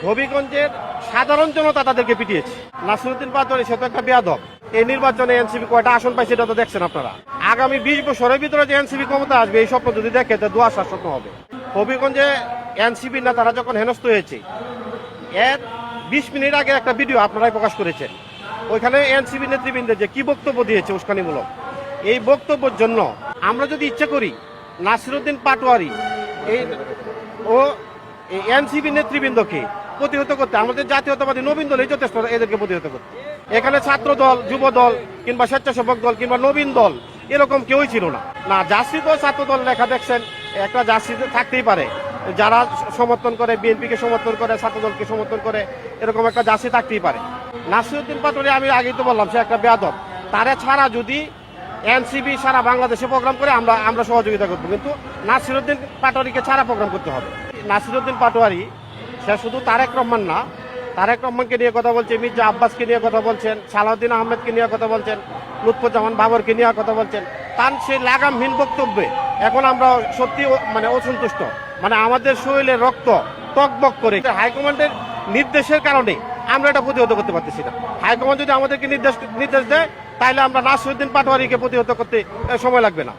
হবিগঞ্জের সাধারণ জনতা তাদেরকে পিটিয়েছে। নাসিরউদ্দিন পাটোয়ারি সে তো একটা বেয়াদব। এই নির্বাচনে এনসিপি কয়টা আসন পাইছে এটা তো দেখছেন আপনারা। আগামী 20 বছরের ভিতরে যে এনসিপি ক্ষমতা আসবে এই স্বপ্ন যদি দেখে তো দুয়াশার স্বপ্ন হবে। হবিগঞ্জে এনসিপি নেতারা যখন হেনস্থ হয়েছে এর 20 মিনিট আগে একটা ভিডিও আপনারাই প্রকাশ করেছেন। ওইখানে এনসিপি নেতৃবৃন্দের যে কি বক্তব্য দিয়েছে উস্কানিমূলক, এই বক্তব্যের জন্য আমরা যদি ইচ্ছা করি নাসিরউদ্দিন পাটোয়ারি ও এনসিপি নেতৃবৃন্দকে প্রতিহত করতে, আমাদের জাতীয়তাবাদী নবীন দল এই যথেষ্ট এদেরকে প্রতিহত করতে। এখানে ছাত্র দল, যুব দল কিংবা স্বেচ্ছাসেবক দল কিংবা নবীন দল এরকম কেউই ছিল না। না জার্সি তো ছাত্র দল লেখা দেখছেন, একটা জার্সি থাকতেই পারে, যারা সমর্থন করে বিএনপিকে সমর্থন করে, ছাত্র দলকে সমর্থন করে, এরকম একটা জার্সি থাকতেই পারে। নাসিরউদ্দিন পাটোয়ারি আমি আগেই তো বললাম সে একটা বেয়াদব। তারা ছাড়া যদি এনসিপি সারা বাংলাদেশে প্রোগ্রাম করে আমরা সহযোগিতা করবো, কিন্তু নাসিরউদ্দিন পাটোয়ারিকে ছাড়া প্রোগ্রাম করতে হবে। নাসিরউদ্দিন পাটোয়ারি সে শুধু তারেক রহমান না, তারেক রহমানকে নিয়ে কথা বলছে, মির্জা আব্বাসকে নিয়ে কথা বলছেন, সালাউদ্দিন আহমেদকে নিয়ে কথা বলছেন, লুৎফুজ্জামান বাবরকে নিয়ে কথা বলছেন। তার সেই লাগামহীন বক্তব্যে এখন আমরা সত্যি অসন্তুষ্ট। আমাদের শরীরে রক্ত টকবক করে। হাইকমান্ডের নির্দেশের কারণে আমরা এটা প্রতিহত করতে পারতেছি না। হাইকমান্ড যদি আমাদেরকে নির্দেশ দেয় তাহলে আমরা নাসিরউদ্দিন পাটোয়ারিকে প্রতিহত করতে সময় লাগবে না।